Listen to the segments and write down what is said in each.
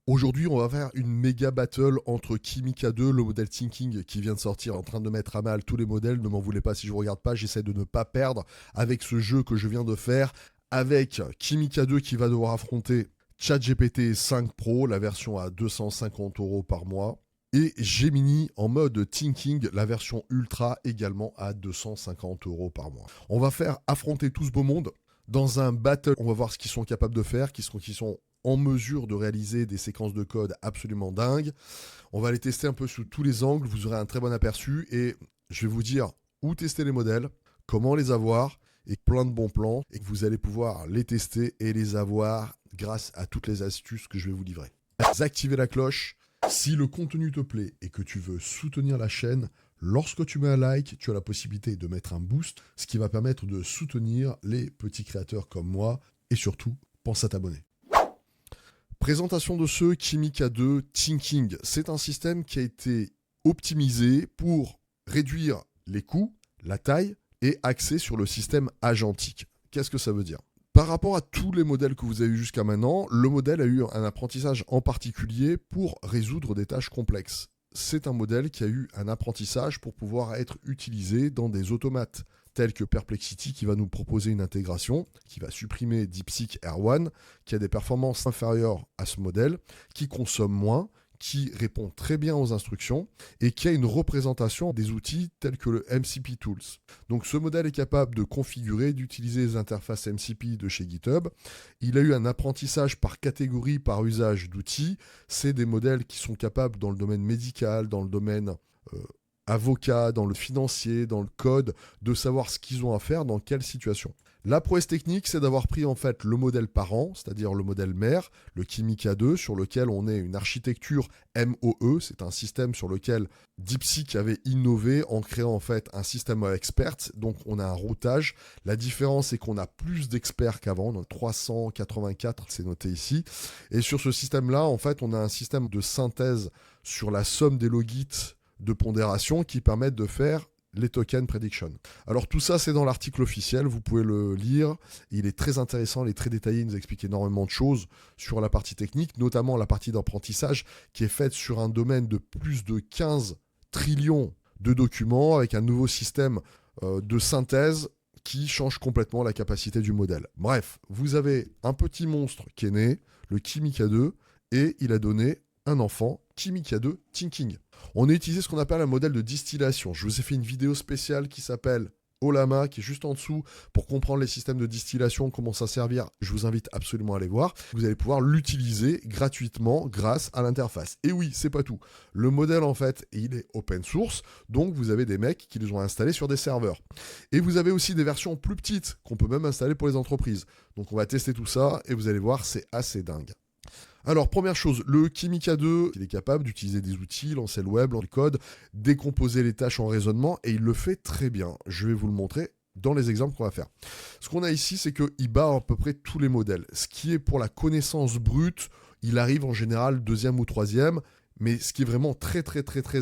Aujourd'hui, on va faire une méga battle entre Kimica 2, le modèle Thinking qui vient de sortir, en train de mettre à mal tous les modèles. Ne m'en voulez pas si je ne regarde pas, j'essaie de ne pas perdre avec ce jeu que je viens de faire. Avec Kimica 2 qui va devoir affronter ChatGPT 5 Pro, la version à 250 € par mois. Et Gemini en mode Thinking, la version Ultra également à 250 € par mois. On va faire affronter tout ce beau monde dans un battle. On va voir ce qu'ils sont capables de faire, qui sont en mesure de réaliser des séquences de code absolument dingues. On va les tester un peu sous tous les angles, vous aurez un très bon aperçu et je vais vous dire où tester les modèles, comment les avoir et plein de bons plans et que vous allez pouvoir les tester et les avoir grâce à toutes les astuces que je vais vous livrer. Activez la cloche. Si le contenu te plaît et que tu veux soutenir la chaîne, lorsque tu mets un like, tu as la possibilité de mettre un boost, ce qui va permettre de soutenir les petits créateurs comme moi et surtout, pense à t'abonner. Présentation de ce Kimica 2 Thinking. C'est un système qui a été optimisé pour réduire les coûts, la taille et axé sur le système agentique. Qu'est-ce que ça veut dire ? Par rapport à tous les modèles que vous avez eu jusqu'à maintenant, le modèle a eu un apprentissage en particulier pour résoudre des tâches complexes. C'est un modèle qui a eu un apprentissage pour pouvoir être utilisé dans des automates tels que Perplexity qui va nous proposer une intégration, qui va supprimer DeepSeek R1, qui a des performances inférieures à ce modèle, qui consomme moins, qui répond très bien aux instructions et qui a une représentation des outils tels que le MCP Tools. Donc ce modèle est capable de configurer, d'utiliser les interfaces MCP de chez GitHub. Il a eu un apprentissage par catégorie, par usage d'outils. C'est des modèles qui sont capables dans le domaine médical, dans le domaine avocat, dans le financier, dans le code, de savoir ce qu'ils ont à faire, dans quelle situation. La prouesse technique, c'est d'avoir pris en fait le modèle parent, c'est-à-dire le modèle mère, le Kimica 2, sur lequel on est une architecture MOE, c'est un système sur lequel DeepSeek avait innové en créant en fait un système expert, donc on a un routage. La différence, c'est qu'on a plus d'experts qu'avant, donc 384, c'est noté ici. Et sur ce système-là, en fait, on a un système de synthèse sur la somme des logits de pondération qui permettent de faire les tokens prediction. Alors tout ça, c'est dans l'article officiel, vous pouvez le lire. Il est très intéressant, il est très détaillé, il nous explique énormément de choses sur la partie technique, notamment la partie d'apprentissage qui est faite sur un domaine de plus de 15 trillions de documents avec un nouveau système de synthèse qui change complètement la capacité du modèle. Bref, vous avez un petit monstre qui est né, le Kimica 2, et il a donné un enfant, Kimica 2 Thinking. On a utilisé ce qu'on appelle un modèle de distillation. Je vous ai fait une vidéo spéciale qui s'appelle Ollama, qui est juste en dessous, pour comprendre les systèmes de distillation, comment ça servir. Je vous invite absolument à aller voir. Vous allez pouvoir l'utiliser gratuitement grâce à l'interface. Et oui, c'est pas tout. Le modèle, en fait, il est open source, donc vous avez des mecs qui les ont installés sur des serveurs. Et vous avez aussi des versions plus petites qu'on peut même installer pour les entreprises. Donc on va tester tout ça et vous allez voir, c'est assez dingue. Alors, première chose, le Kimica 2, il est capable d'utiliser des outils, lancer le web, lancer le code, décomposer les tâches en raisonnement, et il le fait très bien. Je vais vous le montrer dans les exemples qu'on va faire. Ce qu'on a ici, c'est qu'il bat à peu près tous les modèles. Ce qui est pour la connaissance brute, il arrive en général deuxième ou troisième, mais ce qui est vraiment très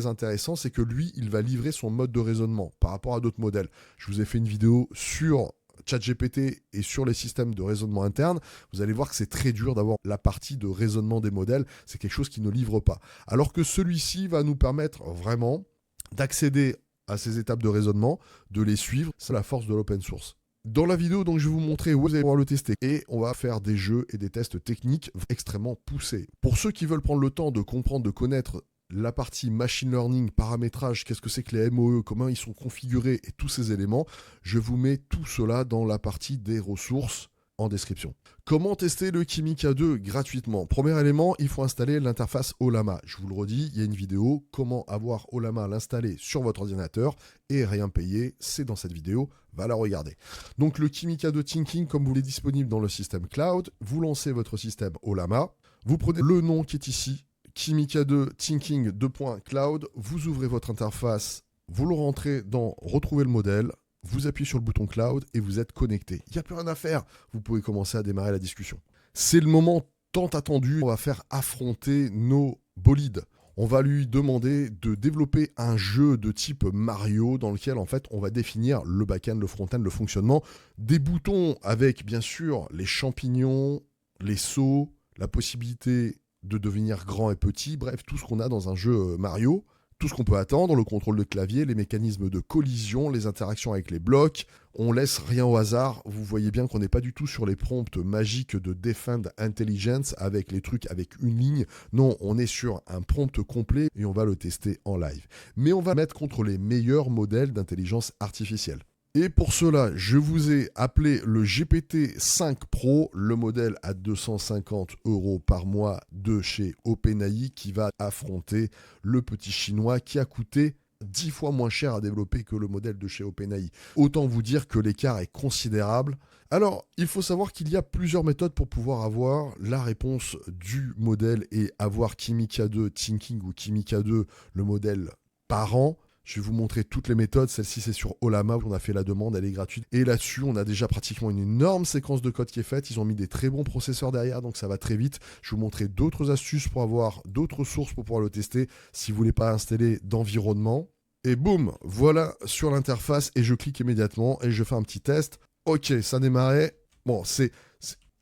intéressant, c'est que lui, il va livrer son mode de raisonnement par rapport à d'autres modèles. Je vous ai fait une vidéo sur ChatGPT et sur les systèmes de raisonnement interne, vous allez voir que c'est très dur d'avoir la partie de raisonnement des modèles. C'est quelque chose qui ne livre pas. Alors que celui-ci va nous permettre vraiment d'accéder à ces étapes de raisonnement, de les suivre. C'est la force de l'open source. Dans la vidéo, donc, je vais vous montrer où vous allez pouvoir le tester. Et on va faire des jeux et des tests techniques extrêmement poussés. Pour ceux qui veulent prendre le temps de comprendre, de connaître la partie machine learning, paramétrage, qu'est-ce que c'est que les MOE, comment ils sont configurés et tous ces éléments, je vous mets tout cela dans la partie des ressources en description. Comment tester le Kimica 2 gratuitement? Premier élément, il faut installer l'interface Ollama. Je vous le redis, il y a une vidéo, comment avoir Ollama l'installer sur votre ordinateur et rien payer, c'est dans cette vidéo, va la regarder. Donc le Kimica 2 Thinking, comme vous l'avez disponible dans le système cloud, vous lancez votre système Ollama, vous prenez le nom qui est ici, Kimica 2 Thinking 2.cloud, vous ouvrez votre interface, vous le rentrez dans retrouver le modèle, vous appuyez sur le bouton cloud et vous êtes connecté. Il n'y a plus rien à faire, vous pouvez commencer à démarrer la discussion. C'est le moment tant attendu, on va faire affronter nos bolides. On va lui demander de développer un jeu de type Mario dans lequel en fait on va définir le back-end, le front-end, le fonctionnement, des boutons avec bien sûr les champignons, les sauts, la possibilité de devenir grand et petit, bref, tout ce qu'on a dans un jeu Mario, tout ce qu'on peut attendre, le contrôle de clavier, les mécanismes de collision, les interactions avec les blocs, on laisse rien au hasard. Vous voyez bien qu'on n'est pas du tout sur les prompts magiques de Defend Intelligence avec les trucs avec une ligne. Non, on est sur un prompt complet et on va le tester en live. Mais on va mettre contre les meilleurs modèles d'intelligence artificielle. Et pour cela, je vous ai appelé le GPT-5 Pro, le modèle à 250 € par mois de chez OpenAI qui va affronter le petit chinois qui a coûté 10 fois moins cher à développer que le modèle de chez OpenAI. Autant vous dire que l'écart est considérable. Alors, il faut savoir qu'il y a plusieurs méthodes pour pouvoir avoir la réponse du modèle et avoir Kimika 2 Thinking ou Kimika 2, le modèle parent. Je vais vous montrer toutes les méthodes. Celle-ci, c'est sur Ollama. On a fait la demande, elle est gratuite. Et là-dessus, on a déjà pratiquement une énorme séquence de code qui est faite. Ils ont mis des très bons processeurs derrière, donc ça va très vite. Je vais vous montrer d'autres astuces pour avoir d'autres sources pour pouvoir le tester si vous ne voulez pas installer d'environnement. Et boum, voilà sur l'interface. Et je clique immédiatement et je fais un petit test. Ok, ça démarrait. Bon,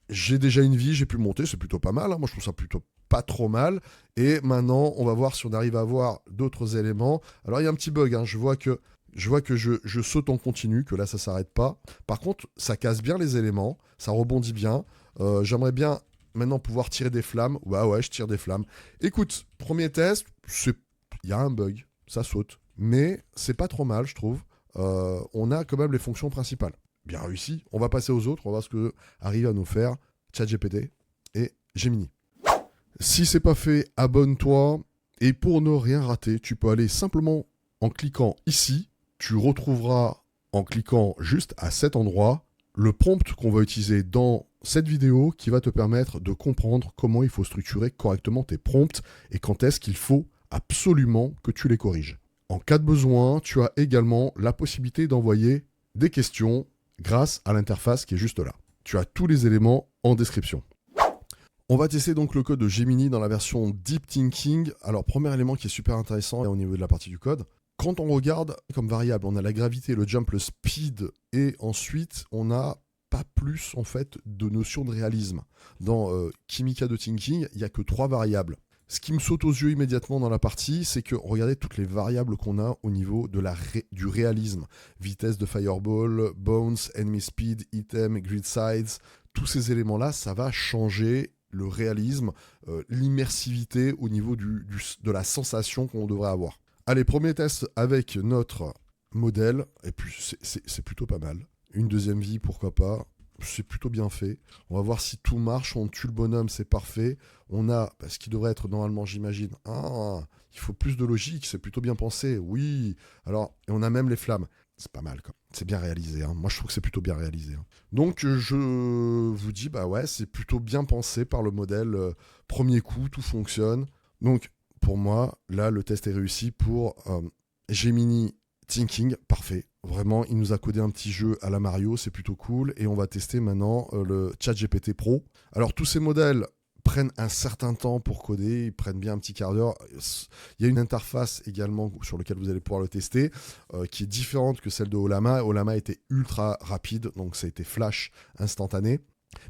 j'ai déjà une vie, j'ai pu monter, c'est plutôt pas mal. Moi, je trouve ça plutôt pas trop mal. Et maintenant, on va voir si on arrive à avoir d'autres éléments. Alors, il y a un petit bug. Je vois que je saute en continu, que là, ça s'arrête pas. Par contre, ça casse bien les éléments. Ça rebondit bien. J'aimerais bien maintenant pouvoir tirer des flammes. Ouais, je tire des flammes. Écoute, premier test, il y a un bug. Ça saute. Mais c'est pas trop mal, je trouve. On a quand même les fonctions principales. Bien réussi. On va passer aux autres. On va voir ce que arrive à nous faire ChatGPT et Gemini. Si c'est pas fait, abonne-toi. Et pour ne rien rater, tu peux aller simplement en cliquant ici. Tu retrouveras en cliquant juste à cet endroit le prompt qu'on va utiliser dans cette vidéo qui va te permettre de comprendre comment il faut structurer correctement tes prompts et quand est-ce qu'il faut absolument que tu les corriges. En cas de besoin, tu as également la possibilité d'envoyer des questions grâce à l'interface qui est juste là. Tu as tous les éléments en description. On va tester donc le code de Gemini dans la version Deep Thinking. Alors, premier élément qui est super intéressant au niveau de la partie du code. Quand on regarde comme variable, on a la gravité, le jump, le speed, et ensuite, on n'a pas plus en fait de notion de réalisme. Dans Kimika de Thinking, il n'y a que 3 variables. Ce qui me saute aux yeux immédiatement dans la partie, c'est que regardez toutes les variables qu'on a au niveau de du réalisme. Vitesse de fireball, bounce, enemy speed, item, grid size, tous ces éléments-là, ça va changer le réalisme, l'immersivité au niveau de la sensation qu'on devrait avoir. Allez, premier test avec notre modèle, et puis c'est plutôt pas mal. Une deuxième vie, pourquoi pas. C'est plutôt bien fait. On va voir si tout marche. On tue le bonhomme, c'est parfait. On a ce qui devrait être normalement, j'imagine. Il faut plus de logique, c'est plutôt bien pensé. Oui. Alors, et on a même les flammes. C'est pas mal, quoi. C'est bien réalisé. Moi, je trouve que c'est plutôt bien réalisé. Donc, je vous dis, c'est plutôt bien pensé par le modèle. Premier coup, tout fonctionne. Donc, pour moi, là, le test est réussi pour Gemini Thinking. Parfait. Vraiment, il nous a codé un petit jeu à la Mario, c'est plutôt cool. Et on va tester maintenant le ChatGPT Pro. Alors, tous ces modèles prennent un certain temps pour coder, ils prennent bien un petit quart d'heure. Il y a une interface également sur laquelle vous allez pouvoir le tester, qui est différente que celle de Ollama. Ollama était ultra rapide, donc ça a été flash instantané.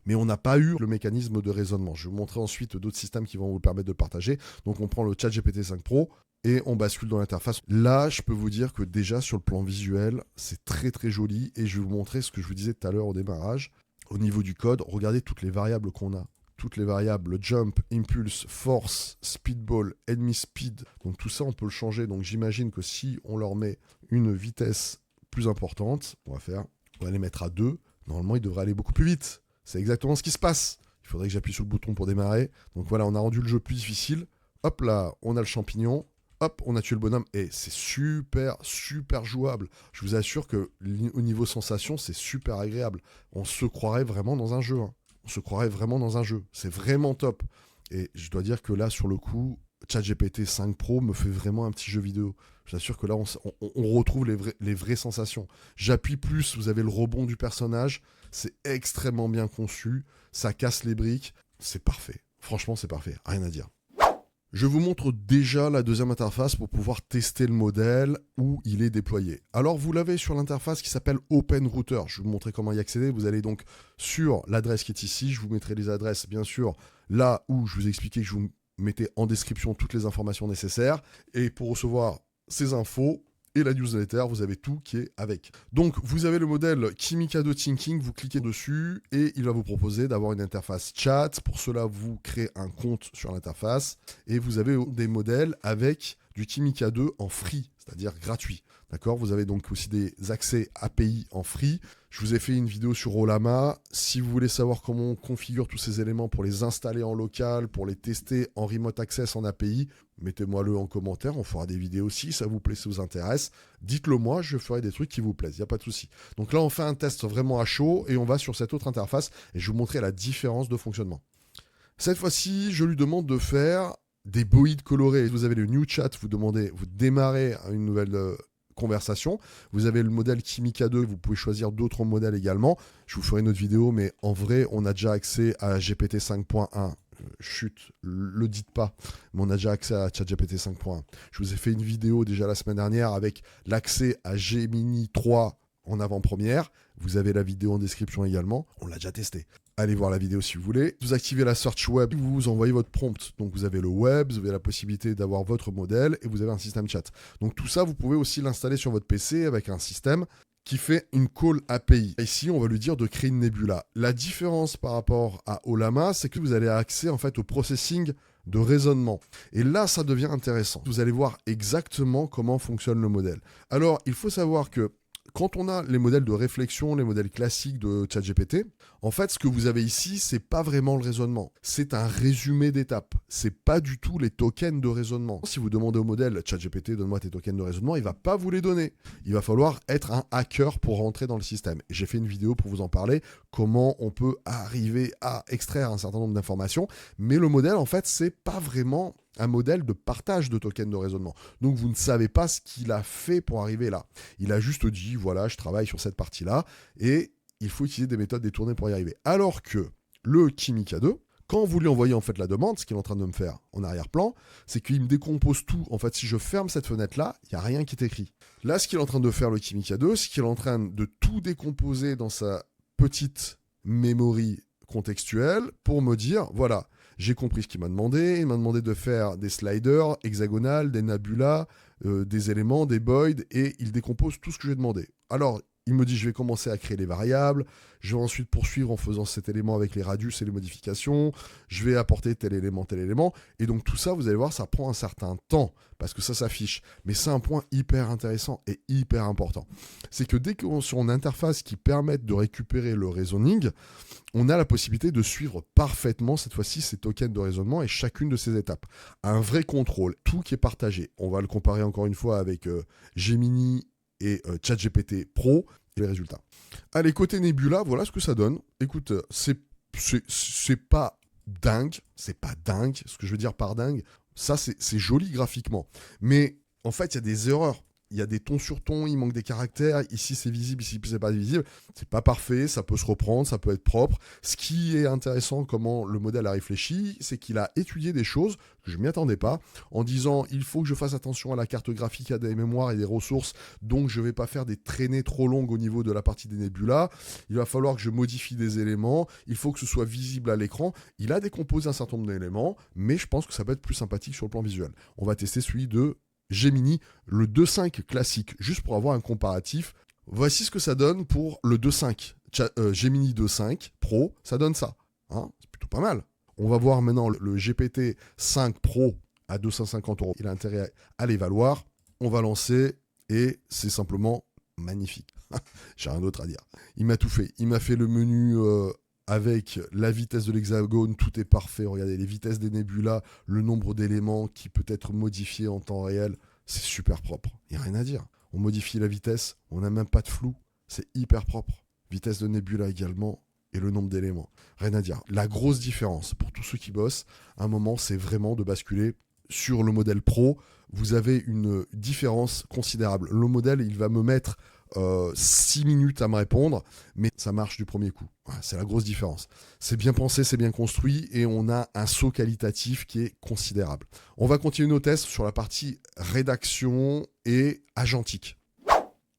Mais on n'a pas eu le mécanisme de raisonnement. Je vais vous montrer ensuite d'autres systèmes qui vont vous permettre de le partager. Donc on prend le ChatGPT 5 Pro et on bascule dans l'interface. Là, je peux vous dire que déjà sur le plan visuel, c'est très très joli. Et je vais vous montrer ce que je vous disais tout à l'heure au démarrage. Au niveau du code, regardez toutes les variables qu'on a. Toutes les variables, jump, impulse, force, speedball, enemy speed. Donc tout ça, on peut le changer. Donc j'imagine que si on leur met une vitesse plus importante, on va les mettre à 2. Normalement, ils devraient aller beaucoup plus vite. C'est exactement ce qui se passe. Il faudrait que j'appuie sur le bouton pour démarrer. Donc voilà, on a rendu le jeu plus difficile. Hop là, on a le champignon. Hop, on a tué le bonhomme. Et c'est super, super jouable. Je vous assure que au niveau sensation, c'est super agréable. On se croirait vraiment dans un jeu. On se croirait vraiment dans un jeu. C'est vraiment top. Et je dois dire que là, sur le coup, ChatGPT 5 Pro me fait vraiment un petit jeu vidéo. Je vous assure que là, on retrouve les vraies sensations. J'appuie plus, vous avez le rebond du personnage. C'est extrêmement bien conçu. Ça casse les briques. C'est parfait. Franchement, c'est parfait. Rien à dire. Je vous montre déjà la deuxième interface pour pouvoir tester le modèle où il est déployé. Alors, vous l'avez sur l'interface qui s'appelle OpenRouter. Je vais vous montrer comment y accéder. Vous allez donc sur l'adresse qui est ici. Je vous mettrai les adresses, bien sûr, là où je vous ai expliqué que je vous mettez en description toutes les informations nécessaires. Et pour recevoir ces infos et la newsletter, vous avez tout qui est avec. Donc, vous avez le modèle Kimikado Thinking, vous cliquez dessus et il va vous proposer d'avoir une interface chat. Pour cela, vous créez un compte sur l'interface et vous avez des modèles avec du Kimikado en free, c'est-à-dire gratuit. D'accord ? Vous avez donc aussi des accès API en free. Je vous ai fait une vidéo sur Ollama. Si vous voulez savoir comment on configure tous ces éléments pour les installer en local, pour les tester en remote access en API, mettez-moi-le en commentaire. On fera des vidéos si ça vous plaît, si ça vous intéresse. Dites-le moi, je ferai des trucs qui vous plaisent. Il n'y a pas de souci. Donc là, on fait un test vraiment à chaud et on va sur cette autre interface et je vais vous montrer la différence de fonctionnement. Cette fois-ci, je lui demande de faire des boïdes colorés. Vous avez le new chat, vous démarrez une nouvelle conversation. Vous avez le modèle Kimikado, vous pouvez choisir d'autres modèles également. Je vous ferai une autre vidéo, mais en vrai, on a déjà accès à GPT 5.1. Chut, le dites pas, mais on a déjà accès à ChatGPT 5.1. Je vous ai fait une vidéo déjà la semaine dernière avec l'accès à Gemini 3 en avant-première. Vous avez la vidéo en description également. On l'a déjà testé. Allez voir la vidéo si vous voulez. Vous activez la search web, vous envoyez votre prompt. Donc vous avez le web, vous avez la possibilité d'avoir votre modèle et vous avez un système chat. Donc tout ça, vous pouvez aussi l'installer sur votre PC avec un système qui fait une call API. Ici, on va lui dire de créer une nebula. La différence par rapport à Ollama, c'est que vous avez accès en fait au processing de raisonnement. Et là, ça devient intéressant. Vous allez voir exactement comment fonctionne le modèle. Alors, il faut savoir que quand on a les modèles de réflexion, les modèles classiques de ChatGPT, en fait, ce que vous avez ici, c'est pas vraiment le raisonnement. C'est un résumé d'étapes. C'est pas du tout les tokens de raisonnement. Si vous demandez au modèle ChatGPT, donne-moi tes tokens de raisonnement, il va pas vous les donner. Il va falloir être un hacker pour rentrer dans le système. Et j'ai fait une vidéo pour vous en parler, comment on peut arriver à extraire un certain nombre d'informations. Mais le modèle, en fait, c'est pas vraiment un modèle de partage de tokens de raisonnement. Donc vous ne savez pas ce qu'il a fait pour arriver là. Il a juste dit, voilà, je travaille sur cette partie-là, et il faut utiliser des méthodes détournées pour y arriver. Alors que le Kimikado, quand vous lui envoyez en fait la demande, ce qu'il est en train de me faire en arrière-plan, c'est qu'il me décompose tout. En fait, si je ferme cette fenêtre-là, il n'y a rien qui est écrit. Là, ce qu'il est en train de faire le Kimikado, c'est qu'il est en train de tout décomposer dans sa petite memory contextuelle pour me dire, voilà, j'ai compris ce qu'il m'a demandé. Il m'a demandé de faire des sliders hexagonales, des nabulas, des éléments, des boids, et il décompose tout ce que j'ai demandé. Alors, il me dit, je vais commencer à créer les variables, je vais ensuite poursuivre en faisant cet élément avec les radius et les modifications, je vais apporter tel élément, et donc tout ça, vous allez voir, ça prend un certain temps, parce que ça s'affiche. Mais c'est un point hyper intéressant et hyper important. C'est que dès qu'on est sur une interface qui permette de récupérer le reasoning, on a la possibilité de suivre parfaitement, cette fois-ci, ces tokens de raisonnement et chacune de ces étapes. Un vrai contrôle, tout qui est partagé. On va le comparer encore une fois avec Gemini et ChatGPT Pro et les résultats. Allez, côté Nebula, voilà ce que ça donne. Écoute, c'est pas dingue, ce que je veux dire par dingue, ça c'est joli graphiquement. Mais en fait, il y a des erreurs. Il y a des tons sur tons, il manque des caractères, ici c'est visible, ici c'est pas visible. C'est pas parfait, ça peut se reprendre, ça peut être propre. Ce qui est intéressant, comment le modèle a réfléchi, c'est qu'il a étudié des choses que je m'y attendais pas, en disant il faut que je fasse attention à la carte graphique, à des mémoires et des ressources, donc je vais pas faire des traînées trop longues au niveau de la partie des nébulas. Il va falloir que je modifie des éléments, il faut que ce soit visible à l'écran. Il a décomposé un certain nombre d'éléments, mais je pense que ça peut être plus sympathique sur le plan visuel. On va tester celui de Gemini, le 2.5 classique, juste pour avoir un comparatif. Voici ce que ça donne pour le 2.5. Gemini 2.5 Pro, ça donne ça. Hein, c'est plutôt pas mal. On va voir maintenant le GPT 5 Pro à 250 €. Il a intérêt à les valoir. On va lancer et c'est simplement magnifique. J'ai rien d'autre à dire. Il m'a tout fait. Il m'a fait le menu avec la vitesse de l'hexagone, tout est parfait. Regardez les vitesses des nébulas, le nombre d'éléments qui peut être modifié en temps réel. C'est super propre. Il n'y a rien à dire. On modifie la vitesse, on n'a même pas de flou. C'est hyper propre. Vitesse de nébula également et le nombre d'éléments. Rien à dire. La grosse différence pour tous ceux qui bossent, à un moment, c'est vraiment de basculer sur le modèle Pro. Vous avez une différence considérable. Le modèle, il va me mettre 6 minutes à me répondre, mais ça marche du premier coup. Voilà, c'est la grosse différence. C'est bien pensé, c'est bien construit, et on a un saut qualitatif qui est considérable. On va continuer nos tests sur la partie rédaction et agentique.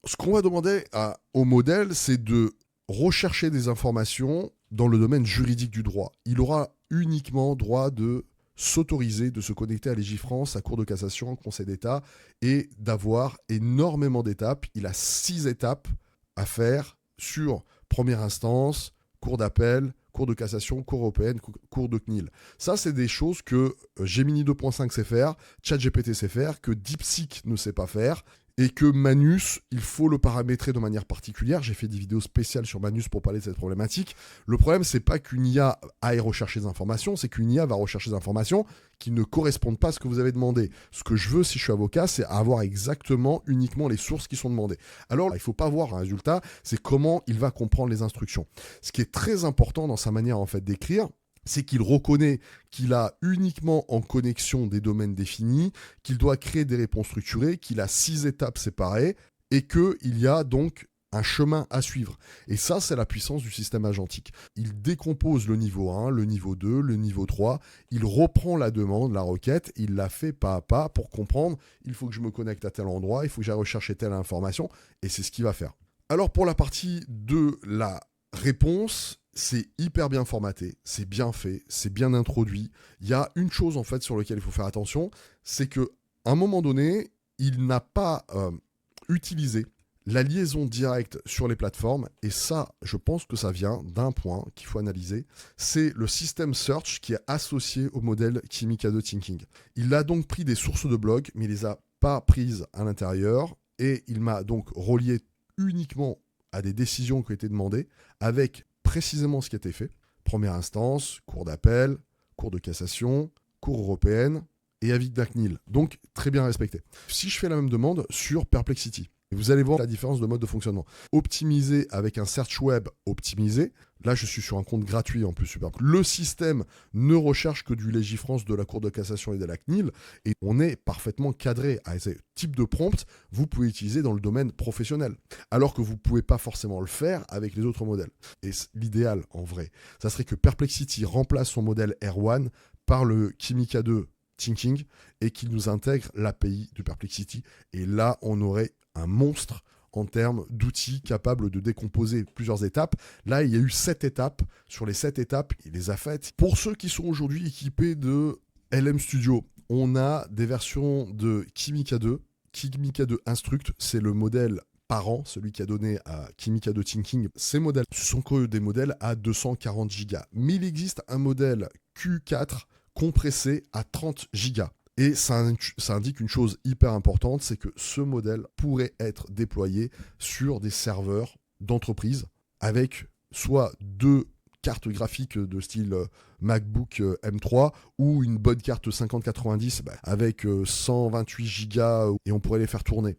Ce qu'on va demander au modèle, c'est de rechercher des informations dans le domaine juridique du droit. Il aura uniquement droit de s'autoriser de se connecter à Légifrance, à Cour de cassation, Conseil d'État, et d'avoir énormément d'étapes. Il a 6 étapes à faire sur première instance, Cour d'appel, Cour de cassation, Cour européenne, Cour de CNIL. Ça, c'est des choses que Gemini 2.5 sait faire, ChatGPT sait faire, que DeepSeek ne sait pas faire, et que Manus, il faut le paramétrer de manière particulière. J'ai fait des vidéos spéciales sur Manus pour parler de cette problématique. Le problème, c'est pas qu'une IA aille rechercher des informations, c'est qu'une IA va rechercher des informations qui ne correspondent pas à ce que vous avez demandé. Ce que je veux, si je suis avocat, c'est avoir exactement, uniquement les sources qui sont demandées. Alors, il ne faut pas voir un résultat, c'est comment il va comprendre les instructions. Ce qui est très important dans sa manière, en fait, d'écrire, c'est qu'il reconnaît qu'il a uniquement en connexion des domaines définis, qu'il doit créer des réponses structurées, qu'il a 6 étapes séparées et qu'il y a donc un chemin à suivre. Et ça, c'est la puissance du système agentique. Il décompose le niveau 1, le niveau 2, le niveau 3, il reprend la demande, la requête, il la fait pas à pas pour comprendre, il faut que je me connecte à tel endroit, il faut que j'aille rechercher telle information, et c'est ce qu'il va faire. Alors pour la partie de la réponse, c'est hyper bien formaté, c'est bien fait, c'est bien introduit. Il y a une chose en fait sur laquelle il faut faire attention, c'est qu'à un moment donné, il n'a pas utilisé la liaison directe sur les plateformes, et ça, je pense que ça vient d'un point qu'il faut analyser, c'est le système search qui est associé au modèle Kimi K2 Thinking. Il a donc pris des sources de blog, mais il les a pas prises à l'intérieur, et il m'a donc relié uniquement à des décisions qui ont été demandées, avec précisément ce qui a été fait. Première instance, cour d'appel, cour de cassation, cour européenne et avis de la CNIL. Donc, très bien respecté. Si je fais la même demande sur Perplexity, vous allez voir la différence de mode de fonctionnement. Optimisé avec un search web optimisé. Là, je suis sur un compte gratuit en plus, super. Le système ne recherche que du Légifrance, de la Cour de cassation et de la CNIL, et on est parfaitement cadré à ce type de prompt. Vous pouvez utiliser dans le domaine professionnel, alors que vous ne pouvez pas forcément le faire avec les autres modèles. Et l'idéal, en vrai, ça serait que Perplexity remplace son modèle R1 par le Kimi K2 Thinking et qu'il nous intègre l'API de Perplexity. Et là, on aurait un monstre en termes d'outils capables de décomposer plusieurs étapes. Là, il y a eu 7 étapes. Sur les 7 étapes, il les a faites. Pour ceux qui sont aujourd'hui équipés de LM Studio, on a des versions de Kimi K2. Kimi K2 Instruct, c'est le modèle parent, celui qui a donné à Kimi K2 Thinking. Ces modèles, ce sont que des modèles à 240 Go. Mais il existe un modèle Q4 compressé à 30 Go. Et ça indique une chose hyper importante, c'est que ce modèle pourrait être déployé sur des serveurs d'entreprise avec soit 2 cartes graphiques de style MacBook M3 ou une bonne carte 5090 avec 128 Go et on pourrait les faire tourner.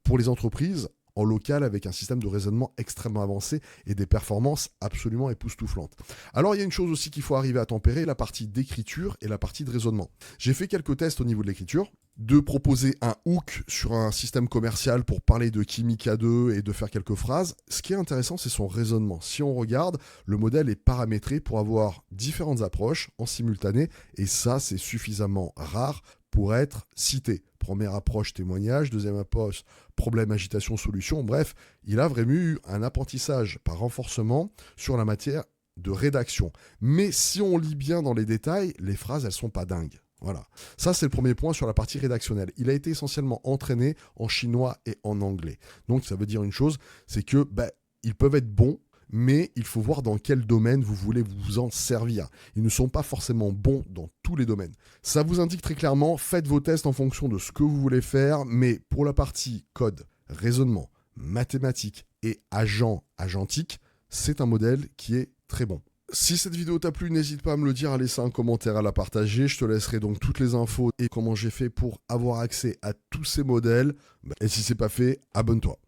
Pour les entreprises, en local avec un système de raisonnement extrêmement avancé et des performances absolument époustouflantes. Alors il y a une chose aussi qu'il faut arriver à tempérer, la partie d'écriture et la partie de raisonnement. J'ai fait quelques tests au niveau de l'écriture, de proposer un hook sur un système commercial pour parler de Kimi K2 et de faire quelques phrases. Ce qui est intéressant, c'est son raisonnement. Si on regarde, le modèle est paramétré pour avoir différentes approches en simultané et ça, c'est suffisamment rare pour être cité. Première approche, témoignage. Deuxième approche, problème, agitation, solution. Bref, il a vraiment eu un apprentissage par renforcement sur la matière de rédaction. Mais si on lit bien dans les détails, les phrases, elles sont pas dingues. Voilà. Ça, c'est le premier point sur la partie rédactionnelle. Il a été essentiellement entraîné en chinois et en anglais. Donc, ça veut dire une chose, c'est que ils peuvent être bons, mais il faut voir dans quel domaine vous voulez vous en servir. Ils ne sont pas forcément bons dans tous les domaines. Ça vous indique très clairement, faites vos tests en fonction de ce que vous voulez faire, mais pour la partie code, raisonnement, mathématiques et agentique, c'est un modèle qui est très bon. Si cette vidéo t'a plu, n'hésite pas à me le dire, à laisser un commentaire, à la partager. Je te laisserai donc toutes les infos et comment j'ai fait pour avoir accès à tous ces modèles. Et si c'est pas fait, abonne-toi.